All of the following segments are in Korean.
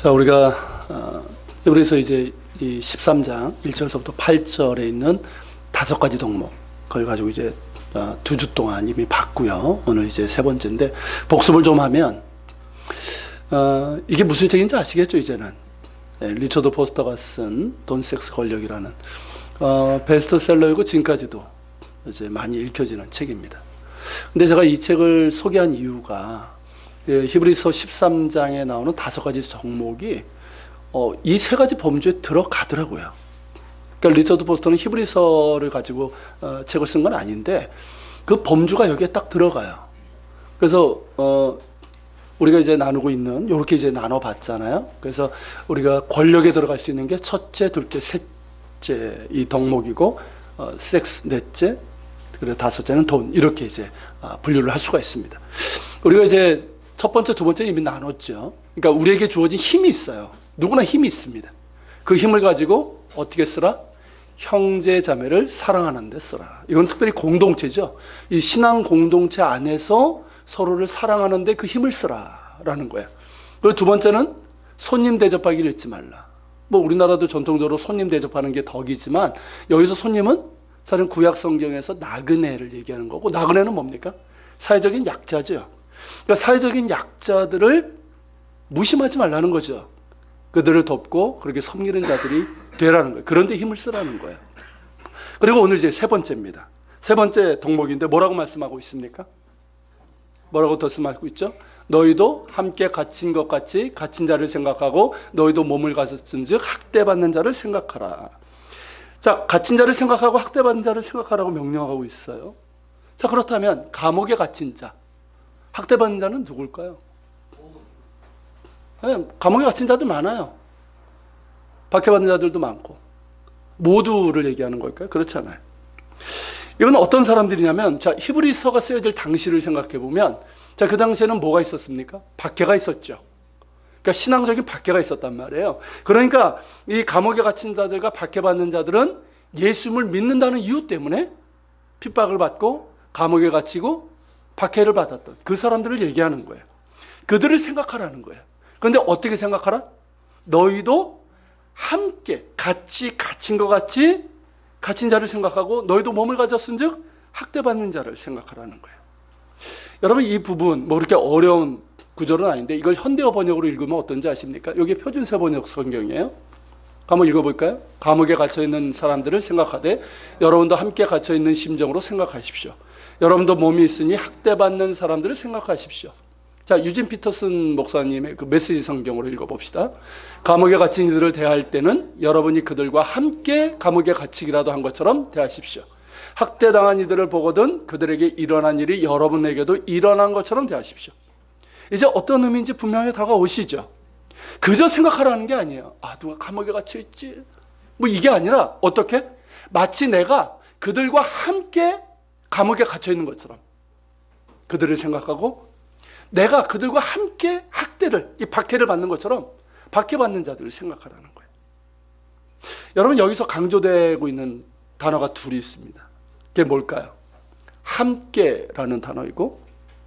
자, 우리가 여기서 이제 이 13장 1절부터 8절에 있는 5가지 덕목, 그걸 가지고 이제 2주 동안 이미 봤고요. 오늘 이제 세 번째인데 복습을 좀 하면 이게 무슨 책인지 아시겠죠? 이제는 리처드 포스터가 쓴 돈, 섹스, 권력이라는 베스트셀러이고 지금까지도 이제 많이 읽혀지는 책입니다. 근데 제가 이 책을 소개한 이유가 히브리서 13장에 나오는 5가지 덕목이 이 3가지 범주에 들어가더라고요. 그러니까 리처드 포스터는 히브리서를 가지고 책을 쓴 건 아닌데 그 범주가 여기에 딱 들어가요. 그래서 우리가 이제 나누고 있는 이렇게 이제 나눠봤잖아요. 그래서 우리가 권력에 들어갈 수 있는 게 첫째, 둘째, 셋째 이 덕목이고 섹스 넷째, 그리고 5째는 돈, 이렇게 이제 분류를 할 수가 있습니다. 우리가 이제 첫 번째, 두 번째 이미 나눴죠. 그러니까 우리에게 주어진 힘이 있어요. 누구나 힘이 있습니다. 그 힘을 가지고 어떻게 쓰라? 형제 자매를 사랑하는 데 쓰라. 이건 특별히 공동체죠. 이 신앙 공동체 안에서 서로를 사랑하는 데 그 힘을 쓰라라는 거예요. 그리고 두 번째는 손님 대접하기를 잊지 말라. 뭐 우리나라도 전통적으로 손님 대접하는 게 덕이지만 여기서 손님은 사실 구약 성경에서 나그네를 얘기하는 거고, 나그네는 뭡니까? 사회적인 약자죠. 그러니까 사회적인 약자들을 무심하지 말라는 거죠. 그들을 돕고 그렇게 섬기는 자들이 되라는 거예요. 그런데 힘을 쓰라는 거예요. 그리고 오늘 이제 세 번째입니다. 세 번째 덕목인데 뭐라고 말씀하고 있습니까? 뭐라고 말씀하고 있죠? 너희도 함께 갇힌 것 같이 갇힌 자를 생각하고 너희도 몸을 가졌은즉 학대받는 자를 생각하라. 자, 갇힌 자를 생각하고 학대받는 자를 생각하라고 명령하고 있어요. 자, 그렇다면 감옥에 갇힌 자, 학대받는 자는 누굴까요? 네, 감옥에 갇힌 자들 많아요. 박해받는 자들도 많고. 모두를 얘기하는 걸까요? 그렇잖아요. 이건 어떤 사람들이냐면, 자, 히브리서가 쓰여질 당시를 생각해 보면, 자, 그 당시에는 뭐가 있었습니까? 박해가 있었죠. 그러니까 신앙적인 박해가 있었단 말이에요. 그러니까 이 감옥에 갇힌 자들과 박해받는 자들은 예수님을 믿는다는 이유 때문에 핍박을 받고 감옥에 갇히고 박해를 받았던 그 사람들을 얘기하는 거예요. 그들을 생각하라는 거예요. 그런데 어떻게 생각하라? 너희도 함께 같이 갇힌 것 같이 갇힌 자를 생각하고 너희도 몸을 가졌은즉 학대받는 자를 생각하라는 거예요. 여러분, 이 부분 뭐 그렇게 어려운 구절은 아닌데 이걸 현대어 번역으로 읽으면 어떤지 아십니까? 여기 표준세 번역 성경이에요. 한번 읽어볼까요? 감옥에 갇혀있는 사람들을 생각하되 여러분도 함께 갇혀있는 심정으로 생각하십시오. 여러분도 몸이 있으니 학대받는 사람들을 생각하십시오. 자, 유진 피터슨 목사님의 그 메시지 성경으로 읽어봅시다. 감옥에 갇힌 이들을 대할 때는 여러분이 그들과 함께 감옥에 갇히기라도 한 것처럼 대하십시오. 학대당한 이들을 보거든 그들에게 일어난 일이 여러분에게도 일어난 것처럼 대하십시오. 이제 어떤 의미인지 분명히 다가오시죠. 그저 생각하라는 게 아니에요. 아, 누가 감옥에 갇혀있지? 뭐 이게 아니라 어떻게? 마치 내가 그들과 함께 감옥에 갇혀있는 것처럼 그들을 생각하고 내가 그들과 함께 학대를, 이 박해를 받는 것처럼 박해받는 자들을 생각하라는 거예요. 여러분, 여기서 강조되고 있는 단어가 둘이 있습니다. 그게 뭘까요? 함께라는 단어이고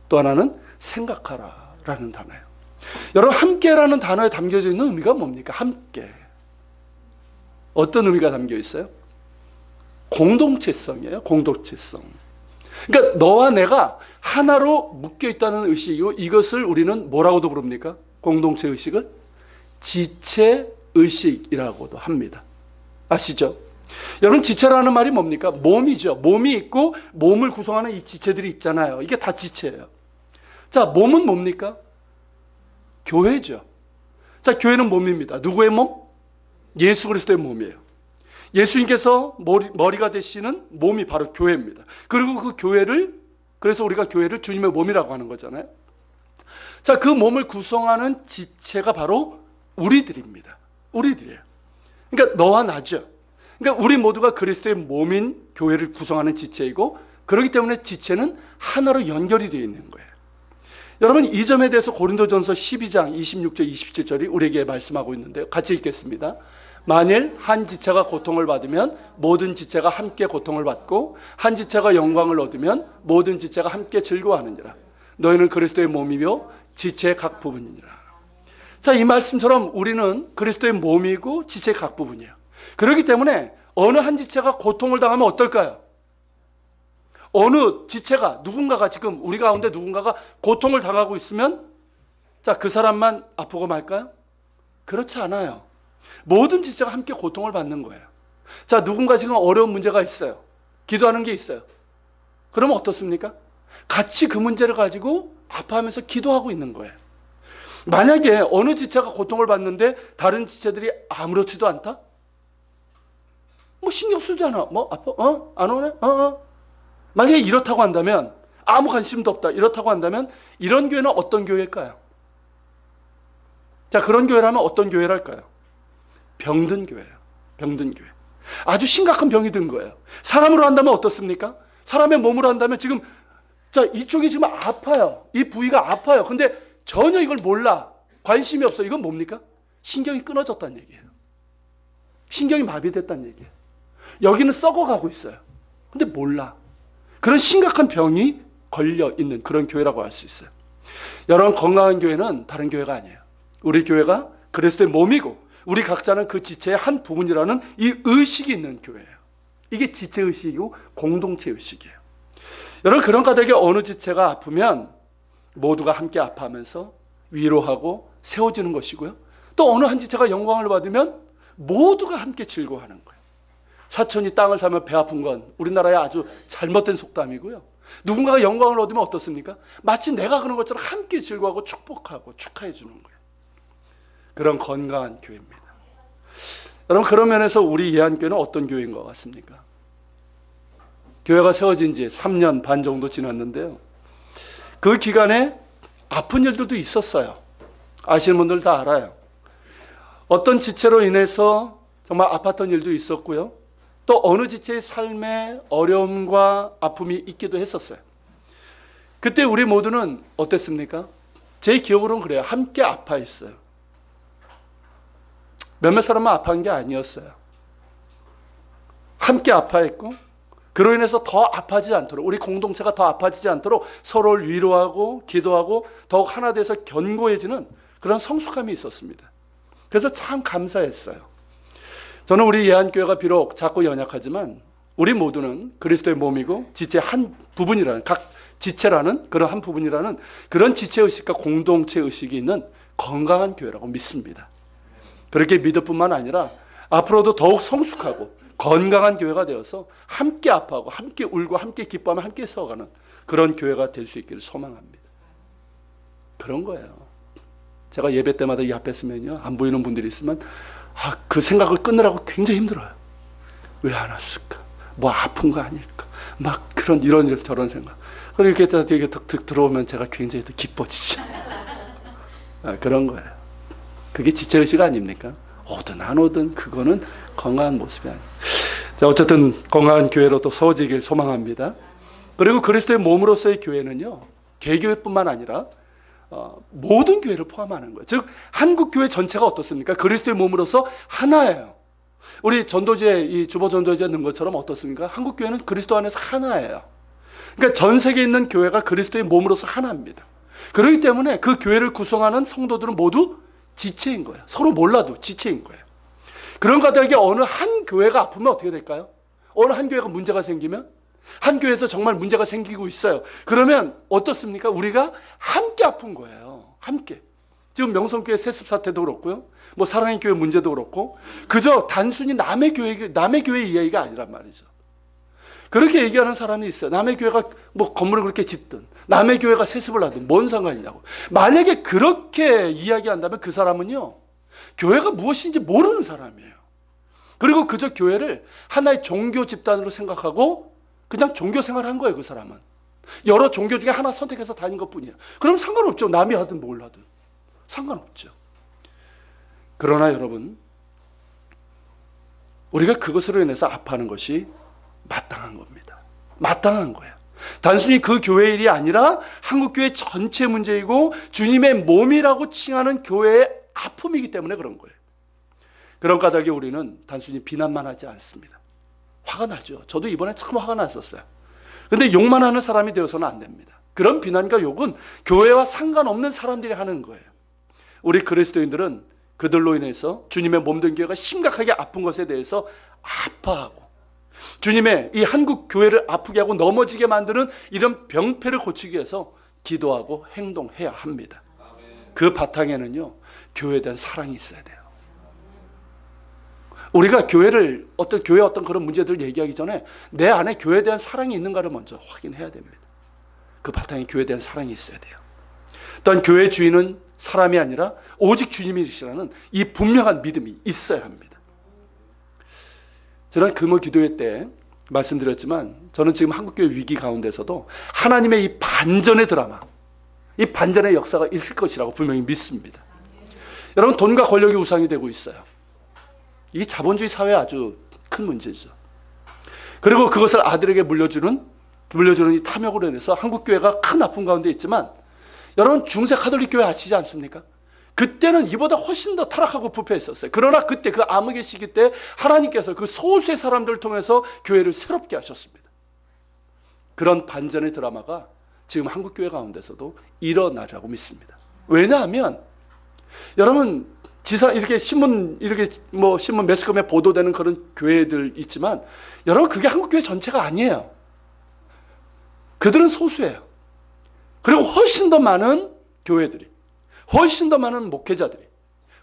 또 하나는 생각하라라는 단어예요. 여러분, 함께라는 단어에 담겨져 있는 의미가 뭡니까? 함께. 어떤 의미가 담겨 있어요? 공동체성이에요. 공동체성. 그러니까 너와 내가 하나로 묶여 있다는 의식이고 이것을 우리는 뭐라고도 부릅니까? 공동체 의식을 지체 의식이라고도 합니다. 아시죠? 여러분, 지체라는 말이 뭡니까? 몸이죠. 몸이 있고 몸을 구성하는 이 지체들이 있잖아요. 이게 다 지체예요. 자, 몸은 뭡니까? 교회죠. 자, 교회는 몸입니다. 누구의 몸? 예수 그리스도의 몸이에요. 예수님께서 머리가 되시는 몸이 바로 교회입니다. 그리고 그 교회를, 그래서 우리가 교회를 주님의 몸이라고 하는 거잖아요. 자, 그 몸을 구성하는 지체가 바로 우리들입니다. 우리들이에요. 그러니까 너와 나죠. 그러니까 우리 모두가 그리스도의 몸인 교회를 구성하는 지체이고, 그렇기 때문에 지체는 하나로 연결이 되어 있는 거예요. 여러분, 이 점에 대해서 고린도전서 12장 26절 27절이 우리에게 말씀하고 있는데요. 같이 읽겠습니다. 만일 한 지체가 고통을 받으면 모든 지체가 함께 고통을 받고 한 지체가 영광을 얻으면 모든 지체가 함께 즐거워하느니라. 너희는 그리스도의 몸이며 지체의 각 부분이니라. 자, 이 말씀처럼 우리는 그리스도의 몸이고 지체의 각 부분이에요. 그렇기 때문에 어느 한 지체가 고통을 당하면 어떨까요? 어느 지체가, 누군가가, 지금 우리 가운데 누군가가 고통을 당하고 있으면 자, 그 사람만 아프고 말까요? 그렇지 않아요. 모든 지체가 함께 고통을 받는 거예요. 자, 누군가 지금 어려운 문제가 있어요. 기도하는 게 있어요. 그러면 어떻습니까? 같이 그 문제를 가지고 아파하면서 기도하고 있는 거예요. 만약에 어느 지체가 고통을 받는데 다른 지체들이 아무렇지도 않다? 뭐 신경 쓰잖아. 뭐 아파? 안 오네? 만약에 이렇다고 한다면, 아무 관심도 없다 이렇다고 한다면, 이런 교회는 어떤 교회일까요? 자, 그런 교회라면 어떤 교회랄까요? 병든 교회예요. 병든 교회. 아주 심각한 병이 든 거예요. 사람으로 한다면 어떻습니까? 사람의 몸으로 한다면 지금, 자, 이쪽이 지금 아파요. 이 부위가 아파요. 근데 전혀 이걸 몰라. 관심이 없어. 이건 뭡니까? 신경이 끊어졌다는 얘기예요. 신경이 마비됐다는 얘기예요. 여기는 썩어가고 있어요. 근데 몰라. 그런 심각한 병이 걸려 있는 그런 교회라고 할 수 있어요. 여러분, 건강한 교회는 다른 교회가 아니에요. 우리 교회가 그리스도의 몸이고 우리 각자는 그 지체의 한 부분이라는 이 의식이 있는 교회예요. 이게 지체의식이고 공동체의식이에요. 여러분, 그런 가닥에 어느 지체가 아프면 모두가 함께 아파하면서 위로하고 세워지는 것이고요. 또 어느 한 지체가 영광을 받으면 모두가 함께 즐거워하는 거예요. 사촌이 땅을 사면 배 아픈 건 우리나라의 아주 잘못된 속담이고요. 누군가가 영광을 얻으면 어떻습니까? 마치 내가 그런 것처럼 함께 즐거워하고 축복하고 축하해 주는 거예요. 그런 건강한 교회입니다. 여러분, 그런 면에서 우리 예한교회는 어떤 교회인 것 같습니까? 교회가 세워진 지 3년 반 정도 지났는데요. 그 기간에 아픈 일들도 있었어요. 아시는 분들 다 알아요. 어떤 지체로 인해서 정말 아팠던 일도 있었고요. 또 어느 지체의 삶에 어려움과 아픔이 있기도 했었어요. 그때 우리 모두는 어땠습니까? 제 기억으로는 그래요. 함께 아파했어요. 몇몇 사람만 아파한 게 아니었어요. 함께 아파했고, 그로 인해서 더 아파지지 않도록, 우리 공동체가 더 아파지지 않도록 서로를 위로하고 기도하고 더욱 하나 돼서 견고해지는 그런 성숙함이 있었습니다. 그래서 참 감사했어요. 저는 우리 예한교회가 비록 작고 연약하지만 우리 모두는 그리스도의 몸이고 지체 한 부분이라는, 각 지체라는 그런 한 부분이라는 그런 지체의식과 공동체의식이 있는 건강한 교회라고 믿습니다. 그렇게 믿을 뿐만 아니라 앞으로도 더욱 성숙하고 건강한 교회가 되어서 함께 아파하고 함께 울고 함께 기뻐하며 함께 서가는 그런 교회가 될 수 있기를 소망합니다. 그런 거예요. 제가 예배 때마다 이 앞에 서면요, 안 보이는 분들이 있으면 그 생각을 끊으라고 굉장히 힘들어요. 왜 안 왔을까? 뭐 아픈 거 아닐까? 막 그런 이런 저런 생각. 그렇게 득 들어오면 제가 굉장히 더 기뻐지죠. 그런 거예요. 그게 지체의식 아닙니까? 오든 안 오든 그거는 건강한 모습이 아니에요. 자, 어쨌든 건강한 교회로 또 세워지길 소망합니다. 그리고 그리스도의 몸으로서의 교회는요, 개교회뿐만 아니라 모든 교회를 포함하는 거예요. 즉 한국 교회 전체가 어떻습니까? 그리스도의 몸으로서 하나예요. 우리 전도제, 이 주보 전도제 넣은 것처럼 어떻습니까? 한국 교회는 그리스도 안에서 하나예요. 그러니까 전 세계에 있는 교회가 그리스도의 몸으로서 하나입니다. 그렇기 때문에 그 교회를 구성하는 성도들은 모두 지체인 거예요. 서로 몰라도 지체인 거예요. 그런 가닥에 어느 한 교회가 아프면 어떻게 될까요? 어느 한 교회가 문제가 생기면, 한 교회에서 정말 문제가 생기고 있어요. 그러면 어떻습니까? 우리가 함께 아픈 거예요. 함께. 지금 명성교회 세습 사태도 그렇고요. 뭐 사랑의 교회 문제도 그렇고, 그저 단순히 남의 교회 이야기가 아니란 말이죠. 그렇게 얘기하는 사람이 있어요. 남의 교회가 뭐 건물을 그렇게 짓든, 남의 교회가 세습을 하든 뭔 상관이냐고. 만약에 그렇게 이야기한다면 그 사람은요, 교회가 무엇인지 모르는 사람이에요. 그리고 그저 교회를 하나의 종교 집단으로 생각하고 그냥 종교 생활을 한 거예요. 그 사람은 여러 종교 중에 하나 선택해서 다닌 것뿐이에요. 그럼 상관없죠. 남이 하든 뭘 하든 상관없죠. 그러나 여러분, 우리가 그것으로 인해서 아파하는 것이 마땅한 겁니다. 마땅한 거예요. 단순히 그 교회 일이 아니라 한국교회 전체 문제이고 주님의 몸이라고 칭하는 교회의 아픔이기 때문에 그런 거예요. 그런 까닭에 우리는 단순히 비난만 하지 않습니다. 화가 나죠. 저도 이번에 참 화가 났었어요. 근데 욕만 하는 사람이 되어서는 안 됩니다. 그런 비난과 욕은 교회와 상관없는 사람들이 하는 거예요. 우리 그리스도인들은 그들로 인해서 주님의 몸된 교회가 심각하게 아픈 것에 대해서 아파하고, 주님의 이 한국 교회를 아프게 하고 넘어지게 만드는 이런 병폐를 고치기 위해서 기도하고 행동해야 합니다. 그 바탕에는요, 교회에 대한 사랑이 있어야 돼요. 우리가 교회의 어떤 그런 문제들을 얘기하기 전에 내 안에 교회에 대한 사랑이 있는가를 먼저 확인해야 됩니다. 그 바탕에 교회에 대한 사랑이 있어야 돼요. 또한 교회 주인은 사람이 아니라 오직 주님이시라는 이 분명한 믿음이 있어야 합니다. 저는 금요 기도회 때 말씀드렸지만, 저는 지금 한국교회 위기 가운데서도 하나님의 이 반전의 드라마, 이 반전의 역사가 있을 것이라고 분명히 믿습니다. 여러분, 돈과 권력이 우상이 되고 있어요. 이 자본주의 사회의 아주 큰 문제죠. 그리고 그것을 아들에게 물려주는 이 탐욕으로 인해서 한국교회가 큰 아픔 가운데 있지만, 여러분 중세 카톨릭 교회 아시지 않습니까? 그때는 이보다 훨씬 더 타락하고 부패했었어요. 그러나 그때 그 암흑의 시기 때 하나님께서 그 소수의 사람들을 통해서 교회를 새롭게 하셨습니다. 그런 반전의 드라마가 지금 한국교회 가운데서도 일어나라고 믿습니다. 왜냐하면 여러분, 신문 매스컴에 보도되는 그런 교회들 있지만, 여러분 그게 한국교회 전체가 아니에요. 그들은 소수예요. 그리고 훨씬 더 많은 교회들이, 훨씬 더 많은 목회자들이,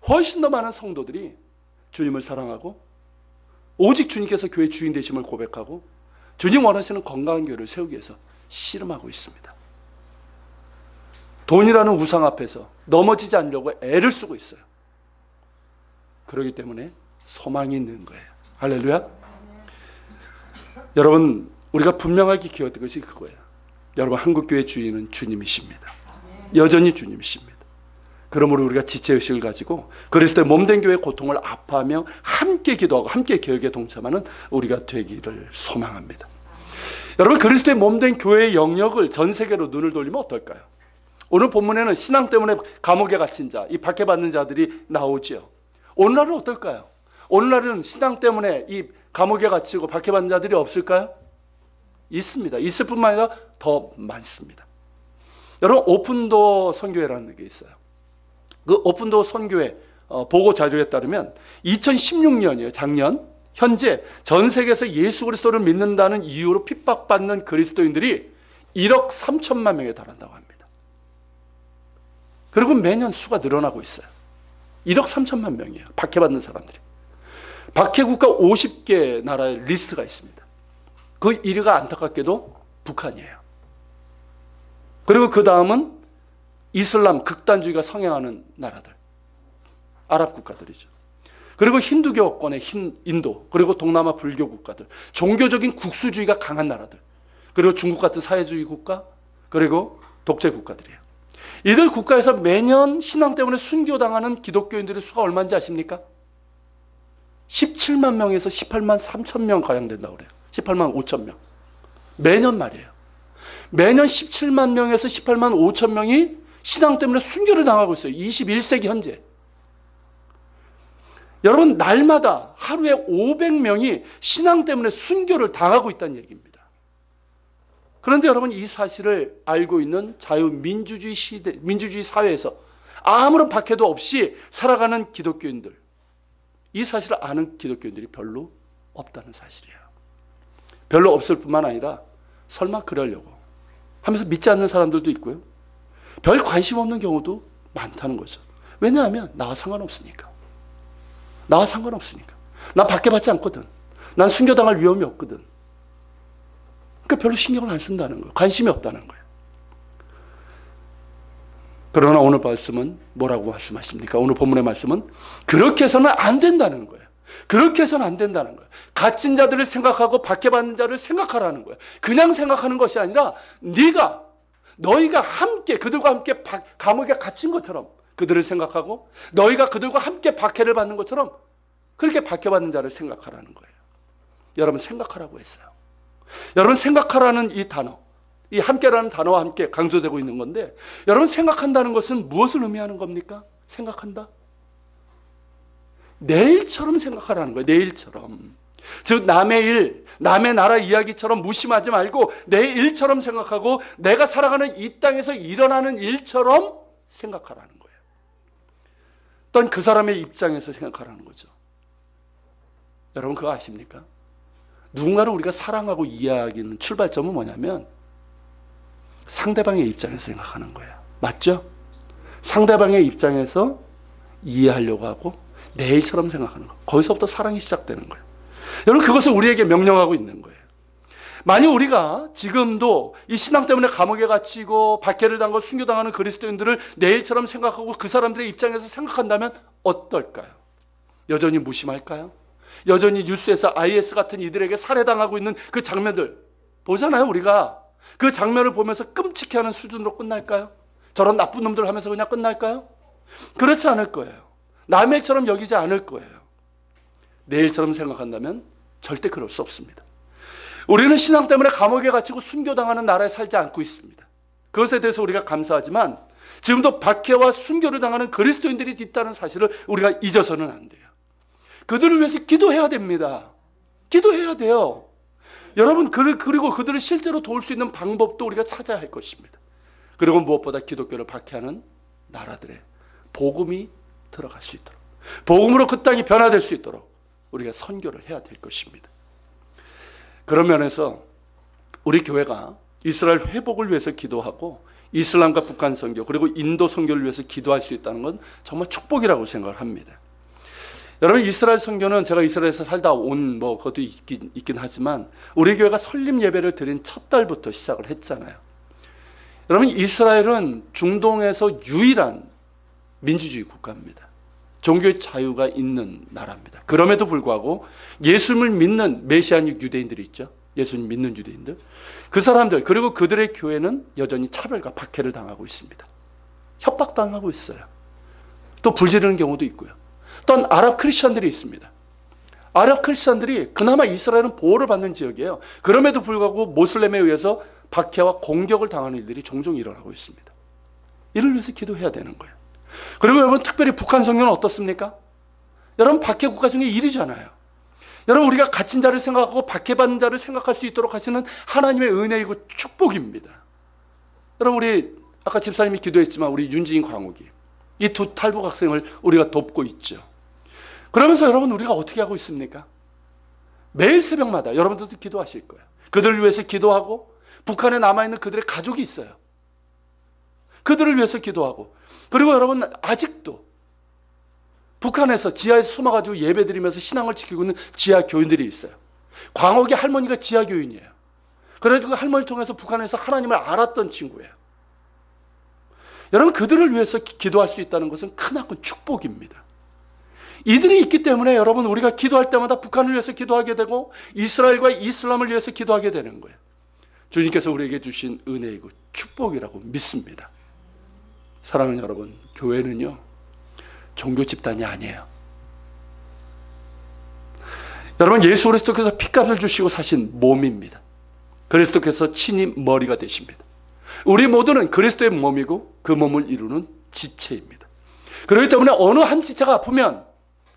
훨씬 더 많은 성도들이 주님을 사랑하고 오직 주님께서 교회 주인 되심을 고백하고 주님 원하시는 건강한 교회를 세우기 위해서 씨름하고 있습니다. 돈이라는 우상 앞에서 넘어지지 않으려고 애를 쓰고 있어요. 그렇기 때문에 소망이 있는 거예요. 할렐루야. 여러분, 우리가 분명하게 기억할 것이 그거예요. 여러분, 한국교회 주인은 주님이십니다. 여전히 주님이십니다. 그러므로 우리가 지체의식을 가지고 그리스도의 몸된 교회의 고통을 아파하며 함께 기도하고 함께 개혁에 동참하는 우리가 되기를 소망합니다. 여러분, 그리스도의 몸된 교회의 영역을 전 세계로 눈을 돌리면 어떨까요? 오늘 본문에는 신앙 때문에 감옥에 갇힌 자, 이 박해받는 자들이 나오죠. 오늘날은 어떨까요? 오늘날은 신앙 때문에 이 감옥에 갇히고 박해받는 자들이 없을까요? 있습니다. 있을 뿐만 아니라 더 많습니다. 여러분, 오픈도어 선교회라는 게 있어요. 그 오픈도어 선교회 보고 자료에 따르면 2016년이에요. 작년. 현재 전 세계에서 예수 그리스도를 믿는다는 이유로 핍박받는 그리스도인들이 1억 3천만 명에 달한다고 합니다. 그리고 매년 수가 늘어나고 있어요. 1억 3천만 명이에요. 박해받는 사람들이. 박해국가 50개 나라의 리스트가 있습니다. 그 1위가 안타깝게도 북한이에요. 그리고 그 다음은 이슬람 극단주의가 성행하는 나라들, 아랍 국가들이죠. 그리고 힌두교권의 인도, 그리고 동남아 불교 국가들, 종교적인 국수주의가 강한 나라들, 그리고 중국 같은 사회주의 국가, 그리고 독재 국가들이에요. 이들 국가에서 매년 신앙 때문에 순교당하는 기독교인들의 수가 얼마인지 아십니까? 17만 명에서 18만 3천 명 가량 된다고 그래요. 18만 5천 명. 매년 말이에요. 매년 17만 명에서 18만 5천 명이 신앙 때문에 순교를 당하고 있어요. 21세기 현재. 여러분, 날마다 하루에 500명이 신앙 때문에 순교를 당하고 있다는 얘기입니다. 그런데 여러분, 이 사실을 알고 있는 자유민주주의 시대, 민주주의 사회에서 아무런 박해도 없이 살아가는 기독교인들, 이 사실을 아는 기독교인들이 별로 없다는 사실이에요. 별로 없을 뿐만 아니라 설마 그러려고 하면서 믿지 않는 사람들도 있고요. 별 관심 없는 경우도 많다는 거죠. 왜냐하면 나와 상관없으니까. 나와 상관없으니까. 난 박해받지 않거든. 난 순교당할 위험이 없거든. 그러니까 별로 신경을 안 쓴다는 거예요. 관심이 없다는 거예요. 그러나 오늘 말씀은 뭐라고 말씀하십니까? 오늘 본문의 말씀은 그렇게 해서는 안 된다는 거예요. 그렇게 해서는 안 된다는 거예요. 갇힌 자들을 생각하고 박해받는 자를 생각하라는 거예요. 그냥 생각하는 것이 아니라 너희가 함께 그들과 함께 감옥에 갇힌 것처럼 그들을 생각하고 너희가 그들과 함께 박해를 받는 것처럼 그렇게 박해받는 자를 생각하라는 거예요. 여러분, 생각하라고 했어요. 여러분, 생각하라는 이 단어, 이 함께라는 단어와 함께 강조되고 있는 건데, 여러분, 생각한다는 것은 무엇을 의미하는 겁니까? 생각한다? 내일처럼 생각하라는 거예요. 내일처럼. 즉 남의 일, 남의 나라 이야기처럼 무심하지 말고 내 일처럼 생각하고 내가 살아가는 이 땅에서 일어나는 일처럼 생각하라는 거예요. 또한 그 사람의 입장에서 생각하라는 거죠. 여러분 그거 아십니까? 누군가를 우리가 사랑하고 이해하기는 출발점은 뭐냐면 상대방의 입장에서 생각하는 거예요. 맞죠? 상대방의 입장에서 이해하려고 하고 내 일처럼 생각하는 거. 거기서부터 사랑이 시작되는 거예요. 여러분 그것을 우리에게 명령하고 있는 거예요. 만약 우리가 지금도 이 신앙 때문에 감옥에 갇히고 박해를 당하고 순교당하는 그리스도인들을 내 일처럼 생각하고 그 사람들의 입장에서 생각한다면 어떨까요? 여전히 무심할까요? 여전히 뉴스에서 IS 같은 이들에게 살해당하고 있는 그 장면들 보잖아요. 우리가 그 장면을 보면서 끔찍해하는 수준으로 끝날까요? 저런 나쁜 놈들 하면서 그냥 끝날까요? 그렇지 않을 거예요. 남의 일처럼 여기지 않을 거예요. 내 일처럼 생각한다면 절대 그럴 수 없습니다. 우리는 신앙 때문에 감옥에 갇히고 순교당하는 나라에 살지 않고 있습니다. 그것에 대해서 우리가 감사하지만 지금도 박해와 순교를 당하는 그리스도인들이 있다는 사실을 우리가 잊어서는 안 돼요. 그들을 위해서 기도해야 됩니다. 기도해야 돼요. 여러분 그리고 그들을 실제로 도울 수 있는 방법도 우리가 찾아야 할 것입니다. 그리고 무엇보다 기독교를 박해하는 나라들의 복음이 들어갈 수 있도록, 복음으로 그 땅이 변화될 수 있도록 우리가 선교를 해야 될 것입니다. 그런 면에서 우리 교회가 이스라엘 회복을 위해서 기도하고 이슬람과 북한 선교 그리고 인도 선교를 위해서 기도할 수 있다는 건 정말 축복이라고 생각을 합니다. 여러분 이스라엘 선교는 제가 이스라엘에서 살다 온 그것도 있긴 하지만 우리 교회가 설립 예배를 드린 첫 달부터 시작을 했잖아요. 여러분 이스라엘은 중동에서 유일한 민주주의 국가입니다. 종교의 자유가 있는 나라입니다. 그럼에도 불구하고 예수님을 믿는 메시아닉 유대인들이 있죠. 예수님 믿는 유대인들. 그 사람들 그리고 그들의 교회는 여전히 차별과 박해를 당하고 있습니다. 협박당하고 있어요. 또 불지르는 경우도 있고요. 또한 아랍 크리스천들이 있습니다. 아랍 크리스천들이 그나마 이스라엘은 보호를 받는 지역이에요. 그럼에도 불구하고 모슬렘에 의해서 박해와 공격을 당하는 일들이 종종 일어나고 있습니다. 이를 위해서 기도해야 되는 거예요. 그리고 여러분 특별히 북한 선교는 어떻습니까? 여러분 박해 국가 중에 1위잖아요. 여러분 우리가 갇힌 자를 생각하고 박해받는 자를 생각할 수 있도록 하시는 하나님의 은혜이고 축복입니다. 여러분 우리 아까 집사님이 기도했지만 우리 윤지인 광욱이 이 두 탈북 학생을 우리가 돕고 있죠. 그러면서 여러분 우리가 어떻게 하고 있습니까? 매일 새벽마다 여러분들도 기도하실 거예요. 그들을 위해서 기도하고 북한에 남아있는 그들의 가족이 있어요. 그들을 위해서 기도하고 그리고 여러분 아직도 북한에서 지하에서 숨어가지고 예배드리면서 신앙을 지키고 있는 지하 교인들이 있어요. 광옥의 할머니가 지하 교인이에요. 그래가지고 그 할머니를 통해서 북한에서 하나님을 알았던 친구예요. 여러분 그들을 위해서 기도할 수 있다는 것은 크나큰 축복입니다. 이들이 있기 때문에 여러분 우리가 기도할 때마다 북한을 위해서 기도하게 되고 이스라엘과 이슬람을 위해서 기도하게 되는 거예요. 주님께서 우리에게 주신 은혜이고 축복이라고 믿습니다. 사랑하는 여러분, 교회는요 종교 집단이 아니에요. 여러분 예수 그리스도께서 피값을 주시고 사신 몸입니다. 그리스도께서 친히 머리가 되십니다. 우리 모두는 그리스도의 몸이고 그 몸을 이루는 지체입니다. 그렇기 때문에 어느 한 지체가 아프면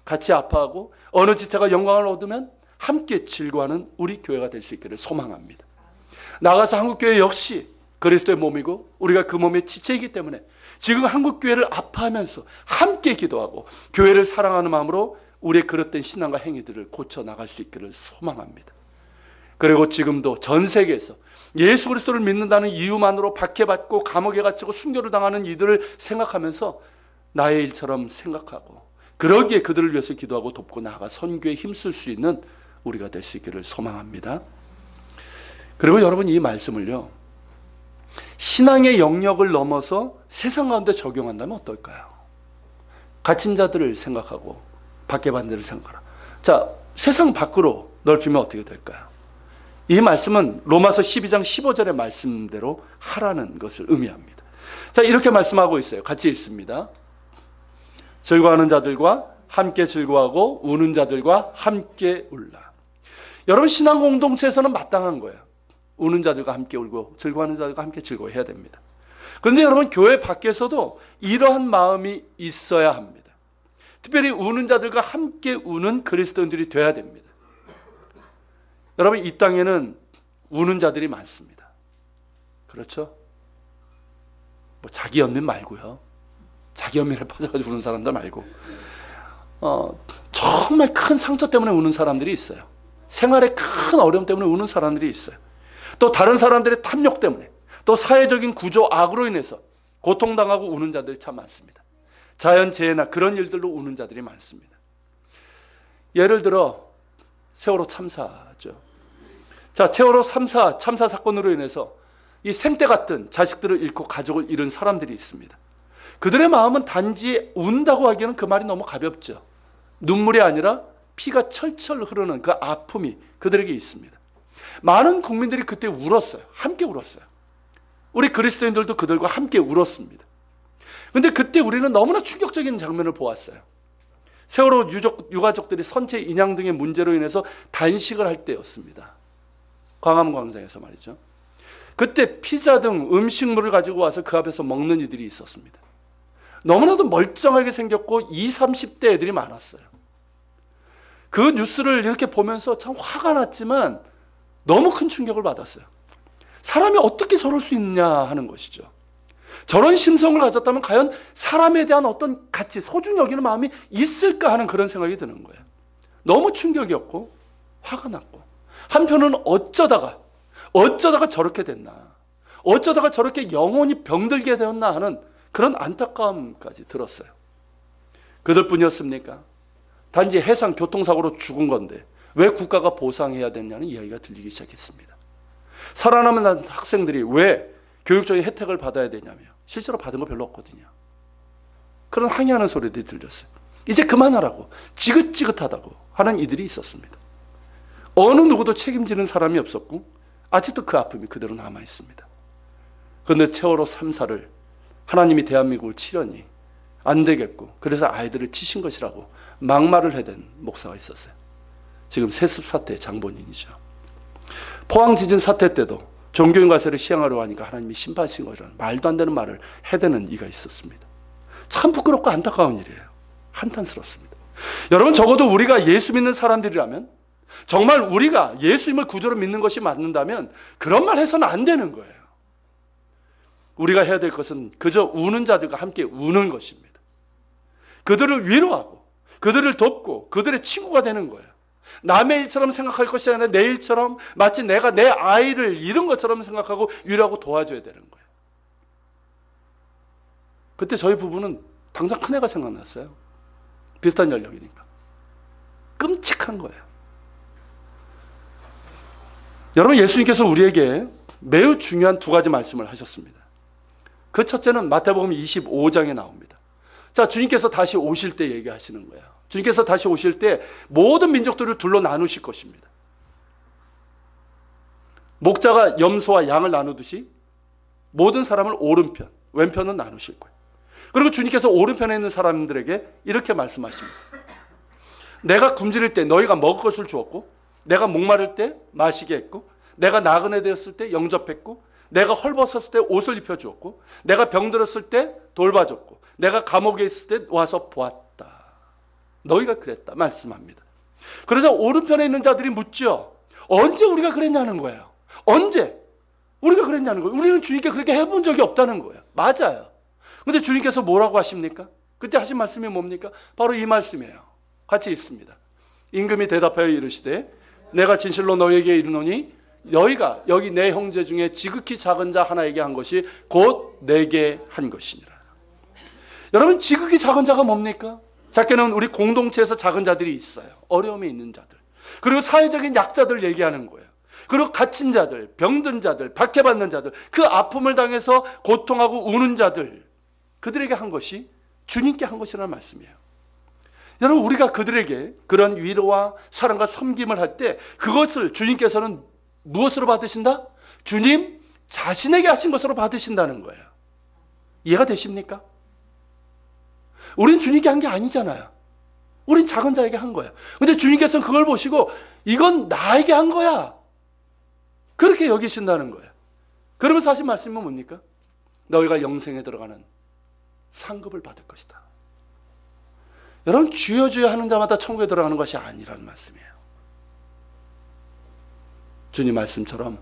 같이 아파하고 어느 지체가 영광을 얻으면 함께 즐거워하는 우리 교회가 될 수 있기를 소망합니다. 나아가서 한국교회 역시 그리스도의 몸이고 우리가 그 몸의 지체이기 때문에 지금 한국교회를 아파하면서 함께 기도하고 교회를 사랑하는 마음으로 우리의 그릇된 신앙과 행위들을 고쳐나갈 수 있기를 소망합니다. 그리고 지금도 전 세계에서 예수 그리스도를 믿는다는 이유만으로 박해받고 감옥에 갇히고 순교를 당하는 이들을 생각하면서 나의 일처럼 생각하고 그러기에 그들을 위해서 기도하고 돕고 나아가 선교에 힘쓸 수 있는 우리가 될 수 있기를 소망합니다. 그리고 여러분 이 말씀을요 신앙의 영역을 넘어서 세상 가운데 적용한다면 어떨까요? 갇힌 자들을 생각하고 박해받는 자를 생각하라. 자, 세상 밖으로 넓히면 어떻게 될까요? 이 말씀은 로마서 12장 15절의 말씀대로 하라는 것을 의미합니다. 자, 이렇게 말씀하고 있어요. 같이 읽습니다. 즐거워하는 자들과 함께 즐거워하고 우는 자들과 함께 울라. 여러분 신앙 공동체에서는 마땅한 거예요. 우는 자들과 함께 울고 즐거워하는 자들과 함께 즐거워해야 됩니다. 그런데 여러분 교회 밖에서도 이러한 마음이 있어야 합니다. 특별히 우는 자들과 함께 우는 그리스도인들이 돼야 됩니다. 여러분 이 땅에는 우는 자들이 많습니다. 그렇죠? 뭐 자기 연민 말고요. 자기 연민에 빠져가지고 우는 사람들 말고 정말 큰 상처 때문에 우는 사람들이 있어요. 생활에 큰 어려움 때문에 우는 사람들이 있어요. 또 다른 사람들의 탐욕 때문에, 또 사회적인 구조 악으로 인해서 고통당하고 우는 자들이 참 많습니다. 자연재해나 그런 일들로 우는 자들이 많습니다. 예를 들어 세월호 참사죠. 자, 세월호 참사 사건으로 인해서 이 생떼 같은 자식들을 잃고 가족을 잃은 사람들이 있습니다. 그들의 마음은 단지 운다고 하기에는 그 말이 너무 가볍죠. 눈물이 아니라 피가 철철 흐르는 그 아픔이 그들에게 있습니다. 많은 국민들이 그때 울었어요. 함께 울었어요. 우리 그리스도인들도 그들과 함께 울었습니다. 그런데 그때 우리는 너무나 충격적인 장면을 보았어요. 세월호 유가족들이 선체 인양 등의 문제로 인해서 단식을 할 때였습니다. 광화문광장에서 말이죠. 그때 피자 등 음식물을 가지고 와서 그 앞에서 먹는 이들이 있었습니다. 너무나도 멀쩡하게 생겼고 20, 30대 애들이 많았어요. 그 뉴스를 이렇게 보면서 참 화가 났지만 너무 큰 충격을 받았어요. 사람이 어떻게 저럴 수 있냐 하는 것이죠. 저런 심성을 가졌다면 과연 사람에 대한 어떤 가치, 소중히 여기는 마음이 있을까 하는 그런 생각이 드는 거예요. 너무 충격이었고 화가 났고, 한편은 어쩌다가 저렇게 됐나, 어쩌다가 저렇게 영혼이 병들게 되었나 하는 그런 안타까움까지 들었어요. 그들뿐이었습니까? 단지 해상 교통사고로 죽은 건데 왜 국가가 보상해야 되냐는 이야기가 들리기 시작했습니다. 살아남은 학생들이 왜 교육적인 혜택을 받아야 되냐며, 실제로 받은 거 별로 없거든요. 그런 항의하는 소리들이 들렸어요. 이제 그만하라고, 지긋지긋하다고 하는 이들이 있었습니다. 어느 누구도 책임지는 사람이 없었고 아직도 그 아픔이 그대로 남아 있습니다. 그런데 세월호 3사를 하나님이 대한민국을 치려니 안 되겠고, 그래서 아이들을 치신 것이라고 막말을 해댄 목사가 있었어요. 지금 세습 사태의 장본인이죠. 포항 지진 사태 때도 종교인 과세를 시행하려고 하니까 하나님이 심판하신 것이라는 말도 안 되는 말을 해대는 이가 있었습니다. 참 부끄럽고 안타까운 일이에요. 한탄스럽습니다. 여러분, 적어도 우리가 예수 믿는 사람들이라면, 정말 우리가 예수님을 구주로 믿는 것이 맞는다면 그런 말 해서는 안 되는 거예요. 우리가 해야 될 것은 그저 우는 자들과 함께 우는 것입니다. 그들을 위로하고 그들을 돕고 그들의 친구가 되는 거예요. 남의 일처럼 생각할 것이 아니라 내 일처럼, 마치 내가 내 아이를 잃은 것처럼 생각하고 위로하고 도와줘야 되는 거예요. 그때 저희 부부는 당장 큰애가 생각났어요. 비슷한 연령이니까. 끔찍한 거예요. 여러분, 예수님께서 우리에게 매우 중요한 두 가지 말씀을 하셨습니다. 그 첫째는 마태복음 25장에 나옵니다. 자, 주님께서 다시 오실 때 얘기하시는 거예요. 주님께서 다시 오실 때 모든 민족들을 둘로 나누실 것입니다. 목자가 염소와 양을 나누듯이 모든 사람을 오른편, 왼편은 나누실 거예요. 그리고 주님께서 오른편에 있는 사람들에게 이렇게 말씀하십니다. 내가 굶주릴 때 너희가 먹을 것을 주었고, 내가 목마를 때 마시게 했고, 내가 나그네 되었을 때 영접했고, 내가 헐벗었을 때 옷을 입혀주었고, 내가 병들었을 때 돌봐줬고, 내가 감옥에 있을 때 와서 보았다. 너희가 그랬다 말씀합니다. 그래서 오른편에 있는 자들이 묻죠. 언제 우리가 그랬냐는 거예요. 언제 우리가 그랬냐는 거예요. 우리는 주님께 그렇게 해본 적이 없다는 거예요. 맞아요. 그런데 주님께서 뭐라고 하십니까? 그때 하신 말씀이 뭡니까? 바로 이 말씀이에요. 같이 읽습니다. 임금이 대답하여 이르시되 내가 진실로 너희에게 이르노니 너희가 여기 내 형제 중에 지극히 작은 자 하나에게 한 것이 곧 내게 한 것이니라. 여러분, 지극히 작은 자가 뭡니까? 작게는 우리 공동체에서 작은 자들이 있어요. 어려움에 있는 자들, 그리고 사회적인 약자들 얘기하는 거예요. 그리고 갇힌 자들, 병든 자들, 박해받는 자들, 그 아픔을 당해서 고통하고 우는 자들, 그들에게 한 것이 주님께 한 것이라는 말씀이에요. 여러분, 우리가 그들에게 그런 위로와 사랑과 섬김을 할 때 그것을 주님께서는 무엇으로 받으신다? 주님 자신에게 하신 것으로 받으신다는 거예요. 이해가 되십니까? 우린 주님께 한 게 아니잖아요. 우린 작은 자에게 한 거예요. 근데 주님께서는 그걸 보시고 이건 나에게 한 거야, 그렇게 여기신다는 거예요. 그러면서 하신 말씀은 뭡니까? 너희가 영생에 들어가는 상급을 받을 것이다. 여러분, 주여 주여 하는 자마다 천국에 들어가는 것이 아니라는 말씀이에요. 주님 말씀처럼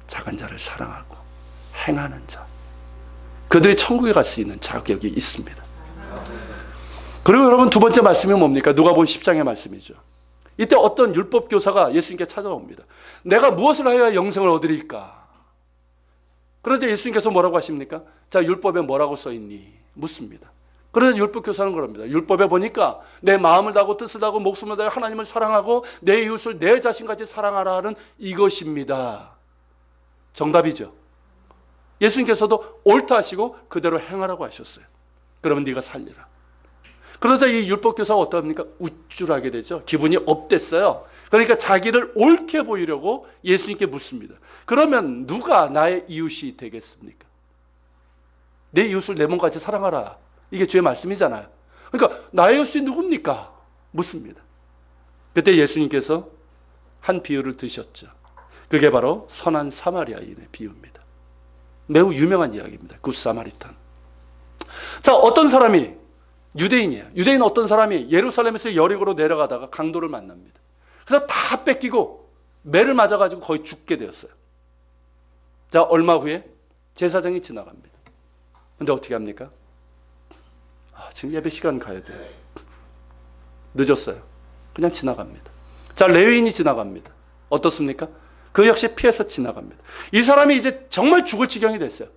작은 자를 사랑하고 행하는 자, 그들이 천국에 갈 수 있는 자격이 있습니다. 그리고 여러분 두 번째 말씀이 뭡니까? 누가복음 10장의 말씀이죠. 이때 어떤 율법 교사가 예수님께 찾아옵니다. 내가 무엇을 하여야 영생을 얻으리까? 그런데 예수님께서 뭐라고 하십니까? 자, 율법에 뭐라고 써 있니? 묻습니다. 그래서 율법 교사는 그럽니다. 율법에 보니까 내 마음을 다하고 뜻을 다하고 목숨을 다하고 하나님을 사랑하고 내 이웃을 내 자신같이 사랑하라 하는 이것입니다. 정답이죠. 예수님께서도 옳다 하시고 그대로 행하라고 하셨어요. 그러면 네가 살리라. 그러자 이 율법 교사가 어떡합니까? 우쭐하게 되죠. 기분이 업됐어요. 그러니까 자기를 옳게 보이려고 예수님께 묻습니다. 그러면 누가 나의 이웃이 되겠습니까? 내 이웃을 내 몸같이 사랑하라. 이게 주의 말씀이잖아요. 그러니까 나의 이웃이 누굽니까? 묻습니다. 그때 예수님께서 한 비유를 드셨죠. 그게 바로 선한 사마리아인의 비유입니다. 매우 유명한 이야기입니다. 굿 사마리탄. 자, 어떤 사람이 유대인이에요. 유대인 어떤 사람이 예루살렘에서 여리고로 내려가다가 강도를 만납니다. 그래서 다 뺏기고 매를 맞아가지고 거의 죽게 되었어요. 자, 얼마 후에 제사장이 지나갑니다. 근데 어떻게 합니까? 지금 예배 시간 가야 돼요. 늦었어요. 그냥 지나갑니다. 자, 레위인이 지나갑니다. 어떻습니까? 그 역시 피해서 지나갑니다. 이 사람이 이제 정말 죽을 지경이 됐어요.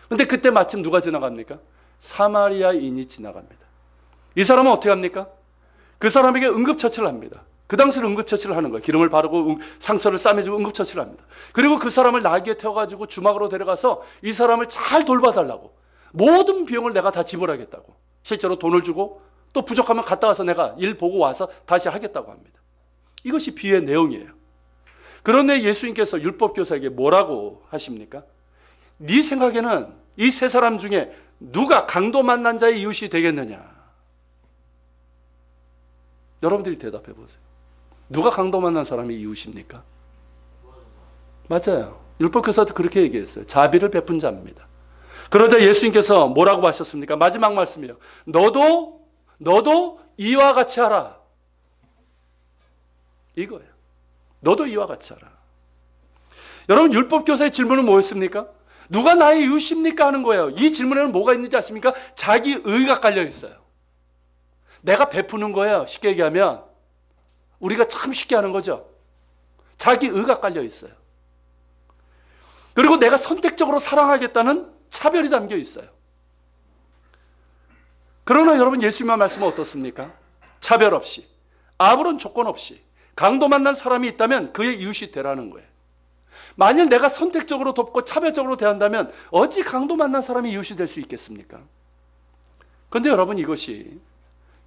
근데 그때 마침 누가 지나갑니까? 사마리아인이 지나갑니다. 이 사람은 어떻게 합니까? 그 사람에게 응급처치를 합니다. 그 당시를 응급처치를 하는 거예요. 기름을 바르고 상처를 싸매주고 응급처치를 합니다. 그리고 그 사람을 나귀에 태워가지고 주막으로 데려가서 이 사람을 잘 돌봐달라고, 모든 비용을 내가 다 지불하겠다고, 실제로 돈을 주고 또 부족하면 갔다 와서 내가 일 보고 와서 다시 하겠다고 합니다. 이것이 비유의 내용이에요. 그런데 예수님께서 율법교사에게 뭐라고 하십니까? 네 생각에는 이 세 사람 중에 누가 강도 만난 자의 이웃이 되겠느냐? 여러분들이 대답해 보세요. 누가 강도 만난 사람이 이웃입니까? 맞아요. 율법교사도 그렇게 얘기했어요. 자비를 베푼 자입니다. 그러자 예수님께서 뭐라고 하셨습니까? 마지막 말씀이에요. 너도 이와 같이 하라. 이거예요. 너도 이와 같이 하라. 여러분, 율법교사의 질문은 뭐였습니까? 누가 나의 이웃입니까? 하는 거예요. 이 질문에는 뭐가 있는지 아십니까? 자기 의가 깔려 있어요. 내가 베푸는 거예요. 쉽게 얘기하면 우리가 참 쉽게 하는 거죠. 자기 의가 깔려 있어요. 그리고 내가 선택적으로 사랑하겠다는 차별이 담겨 있어요. 그러나 여러분, 예수님의 말씀은 어떻습니까? 차별 없이, 아무런 조건 없이 강도 만난 사람이 있다면 그의 이웃이 되라는 거예요. 만일 내가 선택적으로 돕고 차별적으로 대한다면 어찌 강도 만난 사람이 이웃이 될 수 있겠습니까? 그런데 여러분, 이것이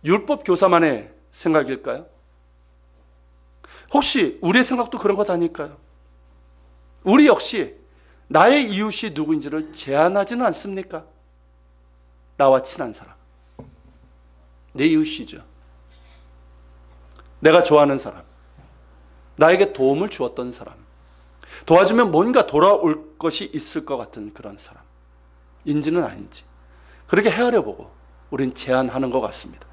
율법 교사만의 생각일까요? 혹시 우리의 생각도 그런 것 아닐까요? 우리 역시 나의 이웃이 누구인지를 제한하지는 않습니까? 나와 친한 사람, 내 이웃이죠. 내가 좋아하는 사람, 나에게 도움을 주었던 사람, 도와주면 뭔가 돌아올 것이 있을 것 같은 그런 사람인지는 아닌지, 그렇게 헤아려 보고 우린 제한하는 것 같습니다.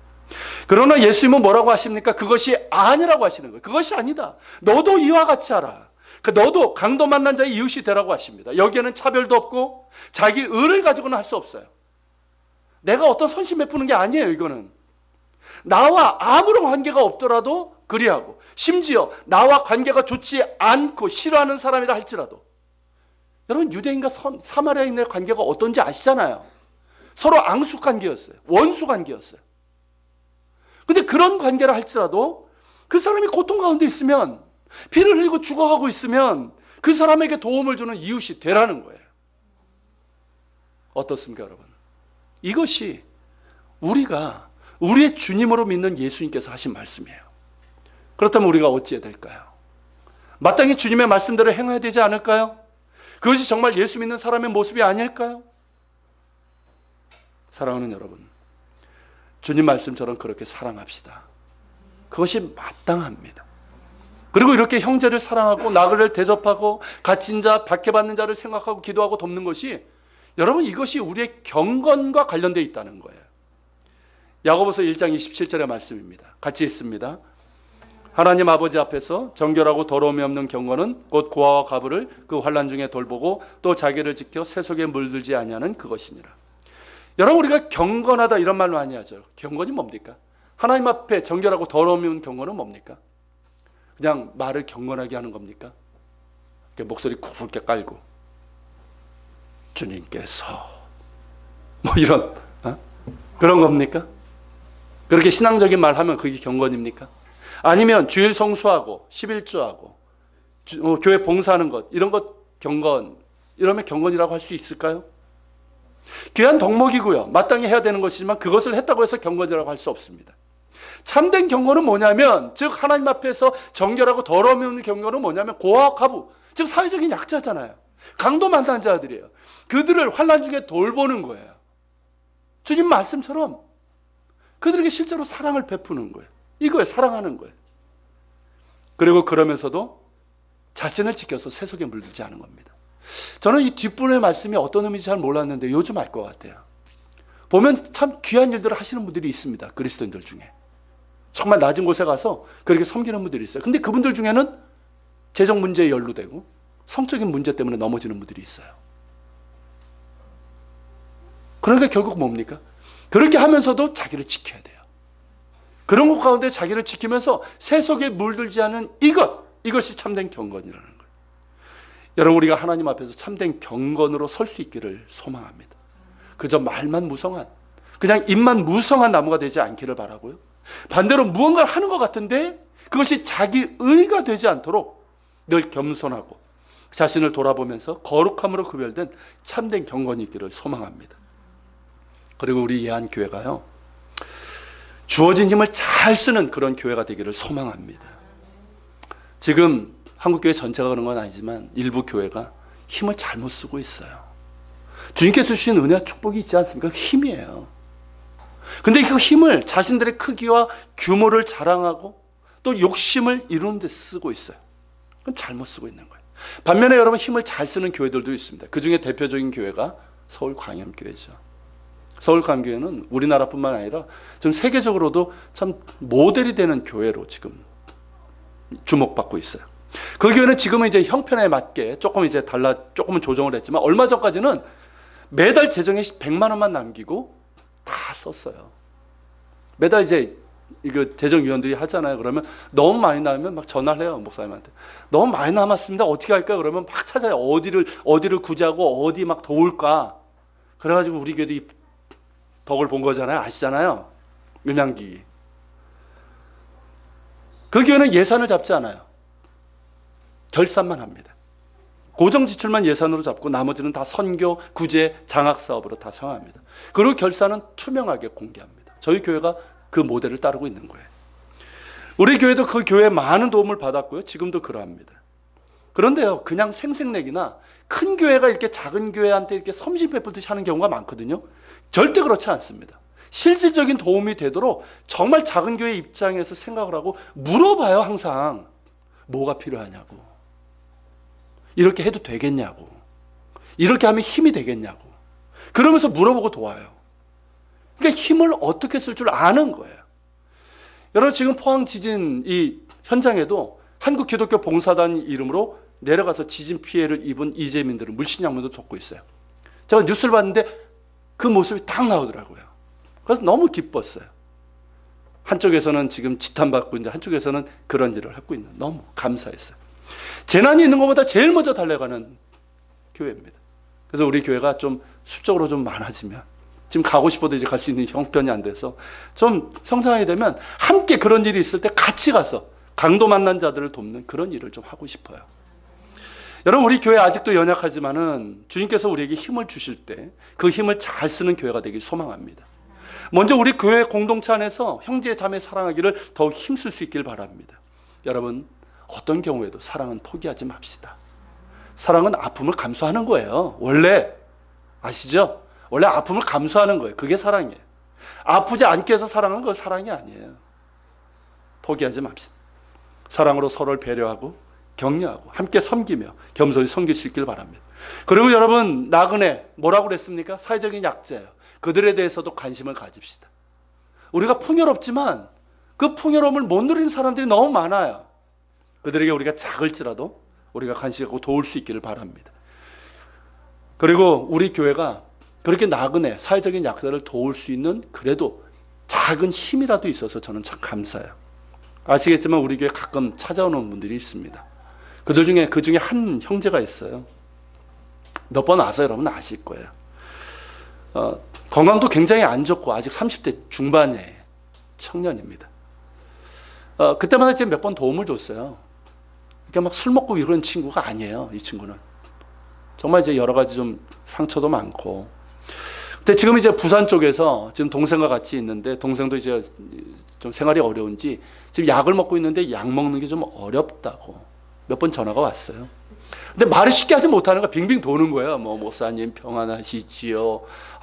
그러나 예수님은 뭐라고 하십니까? 그것이 아니라고 하시는 거예요. 그것이 아니다. 너도 이와 같이 하라. 너도 강도 만난 자의 이웃이 되라고 하십니다. 여기에는 차별도 없고 자기 의를 가지고는 할 수 없어요. 내가 어떤 선심 베푸는 게 아니에요. 이거는 나와 아무런 관계가 없더라도 그리하고, 심지어 나와 관계가 좋지 않고 싫어하는 사람이라 할지라도, 여러분, 유대인과 사마리아인의 관계가 어떤지 아시잖아요. 서로 앙숙 관계였어요. 원수 관계였어요. 근데 그런 관계라 할지라도 그 사람이 고통 가운데 있으면, 피를 흘리고 죽어가고 있으면 그 사람에게 도움을 주는 이웃이 되라는 거예요. 어떻습니까, 여러분? 이것이 우리가 우리의 주님으로 믿는 예수님께서 하신 말씀이에요. 그렇다면 우리가 어찌해야 될까요? 마땅히 주님의 말씀대로 행해야 되지 않을까요? 그것이 정말 예수 믿는 사람의 모습이 아닐까요? 사랑하는 여러분, 주님 말씀처럼 그렇게 사랑합시다. 그것이 마땅합니다. 그리고 이렇게 형제를 사랑하고 나그를 대접하고 갇힌 자, 박해받는 자를 생각하고 기도하고 돕는 것이, 여러분, 이것이 우리의 경건과 관련되어 있다는 거예요. 야고보서 1장 27절의 말씀입니다. 같이 읽습니다. 하나님 아버지 앞에서 정결하고 더러움이 없는 경건은 곧 고아와 가부를 그 환난 중에 돌보고 또 자기를 지켜 세속에 물들지 아니하는 그것이니라. 여러분, 우리가 경건하다 이런 말 많이 하죠. 경건이 뭡니까? 하나님 앞에 정결하고 더러움이 없는 경건은 뭡니까? 그냥 말을 경건하게 하는 겁니까? 목소리 굵게 깔고 주님께서 뭐 이런 그런 겁니까? 그렇게 신앙적인 말 하면 그게 경건입니까? 아니면 주일 성수하고 11조하고 교회 봉사하는 것 이런 것 경건, 이러면 경건이라고 할 수 있을까요? 귀한 덕목이고요, 마땅히 해야 되는 것이지만 그것을 했다고 해서 경건이라고 할 수 없습니다. 참된 경건은 뭐냐면, 즉 하나님 앞에서 정결하고 더러움이 없는 경건은 뭐냐면 고아와 가부, 즉 사회적인 약자잖아요. 강도 만난 자들이에요. 그들을 환난 중에 돌보는 거예요. 주님 말씀처럼 그들에게 실제로 사랑을 베푸는 거예요. 이거에 사랑하는 거예요. 그리고 그러면서도 자신을 지켜서 세속에 물들지 않은 겁니다. 저는 이 뒷부분의 말씀이 어떤 의미인지 잘 몰랐는데 요즘 알 것 같아요. 보면 참 귀한 일들을 하시는 분들이 있습니다. 그리스도인들 중에. 정말 낮은 곳에 가서 그렇게 섬기는 분들이 있어요. 근데 그분들 중에는 재정 문제에 연루되고 성적인 문제 때문에 넘어지는 분들이 있어요. 그러니까 결국 뭡니까? 그렇게 하면서도 자기를 지켜야 돼요. 그런 것 가운데 자기를 지키면서 세속에 물들지 않은 이것이 참된 경건이라는 거예요. 여러분, 우리가 하나님 앞에서 참된 경건으로 설 수 있기를 소망합니다. 그저 말만 무성한, 그냥 입만 무성한 나무가 되지 않기를 바라고요. 반대로 무언가를 하는 것 같은데 그것이 자기 의가 되지 않도록 늘 겸손하고 자신을 돌아보면서 거룩함으로 구별된 참된 경건이 있기를 소망합니다. 그리고 우리 예한교회가요, 주어진 힘을 잘 쓰는 그런 교회가 되기를 소망합니다. 지금 한국교회 전체가 그런 건 아니지만 일부 교회가 힘을 잘못 쓰고 있어요. 주님께서 주신 은혜와 축복이 있지 않습니까? 힘이에요. 근데 그 힘을 자신들의 크기와 규모를 자랑하고 또 욕심을 이루는 데 쓰고 있어요. 그건 잘못 쓰고 있는 거예요. 반면에 여러분, 힘을 잘 쓰는 교회들도 있습니다. 그 중에 대표적인 교회가 서울광염교회죠. 서울광염교회는 우리나라뿐만 아니라 지금 세계적으로도 참 모델이 되는 교회로 지금 주목받고 있어요. 그 교회는 지금은 이제 형편에 맞게 조금은 조정을 했지만 얼마 전까지는 매달 재정에 100만 원만 남기고 다 썼어요. 매달 이제 이거 재정위원들이 하잖아요. 그러면 너무 많이 나오면 막 전화를 해요, 목사님한테. 너무 많이 남았습니다. 어떻게 할까요? 그러면 막 찾아요. 어디를 구제하고 어디 막 도울까. 그래가지고 우리 교회도 이 덕을 본 거잖아요. 아시잖아요. 음향기. 그 교회는 예산을 잡지 않아요. 결산만 합니다. 고정 지출만 예산으로 잡고 나머지는 다 선교, 구제, 장학 사업으로 다 정합니다. 그리고 결산은 투명하게 공개합니다. 저희 교회가 그 모델을 따르고 있는 거예요. 우리 교회도 그 교회에 많은 도움을 받았고요. 지금도 그러합니다. 그런데요, 그냥 생색내기나 큰 교회가 이렇게 작은 교회한테 이렇게 섬신 베풀듯이 하는 경우가 많거든요. 절대 그렇지 않습니다. 실질적인 도움이 되도록 정말 작은 교회 입장에서 생각을 하고 물어봐요. 항상 뭐가 필요하냐고, 이렇게 해도 되겠냐고, 이렇게 하면 힘이 되겠냐고, 그러면서 물어보고 도와요. 그러니까 힘을 어떻게 쓸 줄 아는 거예요. 여러분, 지금 포항 지진 이 현장에도 한국 기독교 봉사단 이름으로 내려가서 지진 피해를 입은 이재민들은 물신양면도 돕고 있어요. 제가 뉴스를 봤는데 그 모습이 딱 나오더라고요. 그래서 너무 기뻤어요. 한쪽에서는 지금 지탄받고 있는데 한쪽에서는 그런 일을 하고 있는, 너무 감사했어요. 재난이 있는 것보다 제일 먼저 달려가는 교회입니다. 그래서 우리 교회가 좀 수적으로 좀 많아지면, 지금 가고 싶어도 이제 갈 수 있는 형편이 안 돼서 좀 성장하게 되면 함께 그런 일이 있을 때 같이 가서 강도 만난 자들을 돕는 그런 일을 좀 하고 싶어요. 여러분, 우리 교회 아직도 연약하지만은 주님께서 우리에게 힘을 주실 때 그 힘을 잘 쓰는 교회가 되길 소망합니다. 먼저 우리 교회 공동체 안에서 형제 자매 사랑하기를 더욱 힘쓸 수 있길 바랍니다. 여러분, 어떤 경우에도 사랑은 포기하지 맙시다. 사랑은 아픔을 감수하는 거예요. 원래 아시죠? 원래 아픔을 감수하는 거예요. 그게 사랑이에요. 아프지 않게 해서 사랑은 그건 사랑이 아니에요. 포기하지 맙시다. 사랑으로 서로를 배려하고 격려하고 함께 섬기며 겸손히 섬길 수 있길 바랍니다. 그리고 여러분, 나그네 뭐라고 그랬습니까? 사회적인 약자예요. 그들에 대해서도 관심을 가집시다. 우리가 풍요롭지만 그 풍요로움을 못 누리는 사람들이 너무 많아요. 그들에게 우리가 작을지라도 우리가 간식하고 도울 수 있기를 바랍니다. 그리고 우리 교회가 그렇게 나그네 사회적인 약자를 도울 수 있는 그래도 작은 힘이라도 있어서 저는 참 감사해요. 아시겠지만 우리 교회 가끔 찾아오는 분들이 있습니다. 그 중에 한 형제가 있어요. 몇 번 와서 여러분 아실 거예요. 건강도 굉장히 안 좋고 아직 30대 중반의 청년입니다. 그때마다 이제 몇 번 도움을 줬어요. 그러니까 막 술 먹고 이런 친구가 아니에요. 이 친구는 정말 이제 여러 가지 좀 상처도 많고. 근데 지금 이제 부산 쪽에서 지금 동생과 같이 있는데, 동생도 이제 좀 생활이 어려운지 지금 약을 먹고 있는데 약 먹는 게 좀 어렵다고 몇 번 전화가 왔어요. 근데 말을 쉽게 하지 못하는 거 빙빙 도는 거예요. 뭐 목사님 평안하시지요.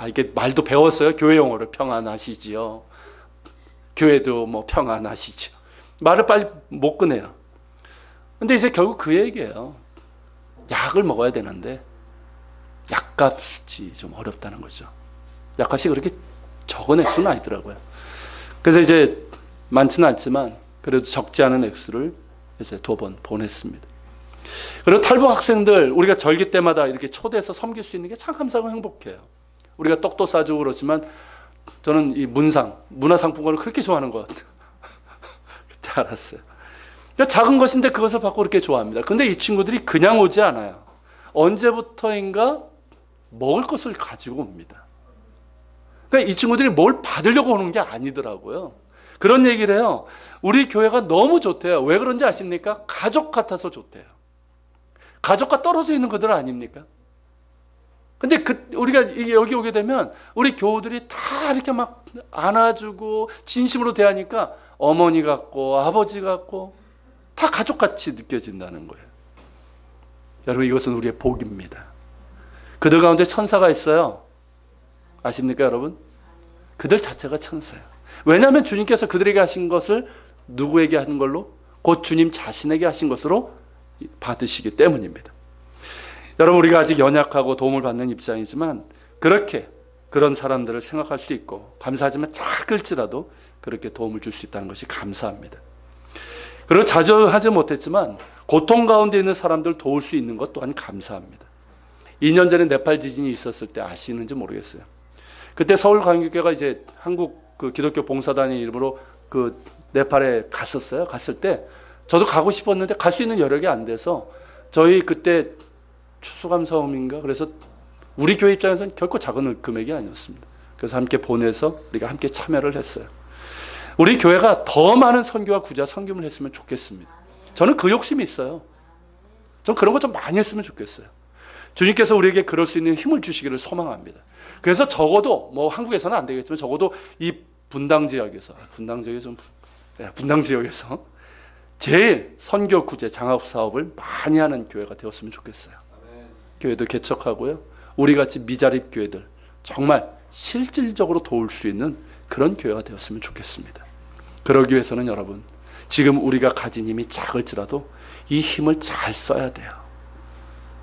이게 말도 배웠어요. 교회 용어로 평안하시지요. 교회도 뭐 평안하시죠. 말을 빨리 못 꺼내요. 근데 이제 결국 그 얘기예요. 약을 먹어야 되는데 약값이 좀 어렵다는 거죠. 약값이 그렇게 적은 액수는 아니더라고요. 그래서 이제 많지는 않지만 그래도 적지 않은 액수를 이제 2번 보냈습니다. 그리고 탈북 학생들 우리가 절기 때마다 이렇게 초대해서 섬길 수 있는 게 참 감사하고 행복해요. 우리가 떡도 싸주고 그렇지만 저는 이 문화상품권을 그렇게 좋아하는 것 같아요. 그때 알았어요. 그러니까 작은 것인데 그것을 받고 그렇게 좋아합니다. 근데 이 친구들이 그냥 오지 않아요. 언제부터인가 먹을 것을 가지고 옵니다. 그러니까 이 친구들이 뭘 받으려고 오는 게 아니더라고요. 그런 얘기를 해요. 우리 교회가 너무 좋대요. 왜 그런지 아십니까? 가족 같아서 좋대요. 가족과 떨어져 있는 그들 아닙니까? 근데 우리가 여기 오게 되면 우리 교우들이 다 이렇게 막 안아주고 진심으로 대하니까 어머니 같고 아버지 같고 다 가족같이 느껴진다는 거예요. 여러분, 이것은 우리의 복입니다. 그들 가운데 천사가 있어요. 아십니까, 여러분? 그들 자체가 천사예요. 왜냐하면 주님께서 그들에게 하신 것을 누구에게 하는 걸로? 곧 주님 자신에게 하신 것으로 받으시기 때문입니다. 여러분, 우리가 아직 연약하고 도움을 받는 입장이지만 그렇게 그런 사람들을 생각할 수 있고, 감사하지만 작을지라도 그렇게 도움을 줄 수 있다는 것이 감사합니다. 그리고 자주 하지 못했지만 고통 가운데 있는 사람들 도울 수 있는 것 또한 감사합니다. 2년 전에 네팔 지진이 있었을 때 아시는지 모르겠어요. 그때 서울광역교회가 이제 한국 그 기독교 봉사단의 이름으로 그 네팔에 갔었어요. 갔을 때 저도 가고 싶었는데 갈 수 있는 여력이 안 돼서 저희 그때 추수감사음인가 그래서 우리 교회 입장에서는 결코 작은 금액이 아니었습니다. 그래서 함께 보내서 우리가 함께 참여를 했어요. 우리 교회가 더 많은 선교와 구제와 섬김을 했으면 좋겠습니다. 저는 그 욕심이 있어요. 전 그런 거 좀 많이 했으면 좋겠어요. 주님께서 우리에게 그럴 수 있는 힘을 주시기를 소망합니다. 그래서 적어도 뭐 한국에서는 안 되겠지만 적어도 이 분당 지역에서 제일 선교 구제 장학 사업을 많이 하는 교회가 되었으면 좋겠어요. 교회도 개척하고요. 우리 같이 미자립 교회들 정말 실질적으로 도울 수 있는 그런 교회가 되었으면 좋겠습니다. 그러기 위해서는 여러분, 지금 우리가 가진 힘이 작을지라도 이 힘을 잘 써야 돼요.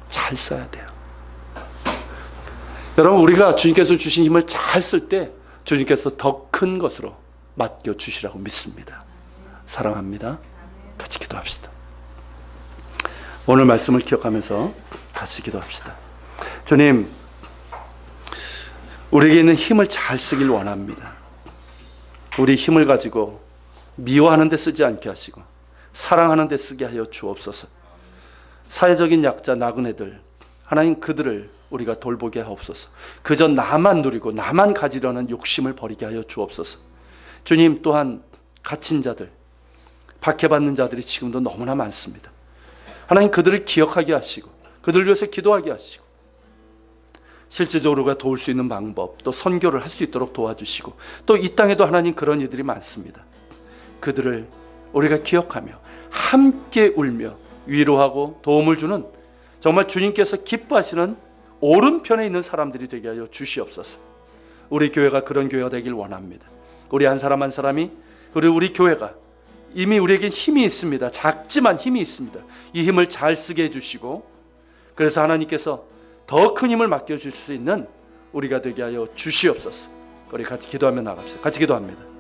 잘 써야 돼요. 여러분, 우리가 주님께서 주신 힘을 잘 쓸 때 주님께서 더 큰 것으로 맡겨주시라고 믿습니다. 사랑합니다. 같이 기도합시다. 오늘 말씀을 기억하면서 같이 기도합시다. 주님, 우리에게 있는 힘을 잘 쓰길 원합니다. 우리 힘을 가지고 미워하는 데 쓰지 않게 하시고 사랑하는 데 쓰게 하여 주옵소서. 사회적인 약자 나그네들, 하나님 그들을 우리가 돌보게 하옵소서. 그저 나만 누리고 나만 가지려는 욕심을 버리게 하여 주옵소서. 주님, 또한 갇힌 자들, 박해받는 자들이 지금도 너무나 많습니다. 하나님 그들을 기억하게 하시고 그들을 위해서 기도하게 하시고 실질적으로 우리가 도울 수 있는 방법, 또 선교를 할 수 있도록 도와주시고, 또 이 땅에도 하나님 그런 이들이 많습니다. 그들을 우리가 기억하며 함께 울며 위로하고 도움을 주는 정말 주님께서 기뻐하시는 오른편에 있는 사람들이 되게 하여 주시옵소서. 우리 교회가 그런 교회가 되길 원합니다. 우리 한 사람 한 사람이, 그리고 우리 교회가 이미 우리에게 힘이 있습니다. 작지만 힘이 있습니다. 이 힘을 잘 쓰게 해주시고, 그래서 하나님께서 더 큰 힘을 맡겨줄 수 있는 우리가 되게 하여 주시옵소서. 우리 같이 기도하며 나갑시다. 같이 기도합니다.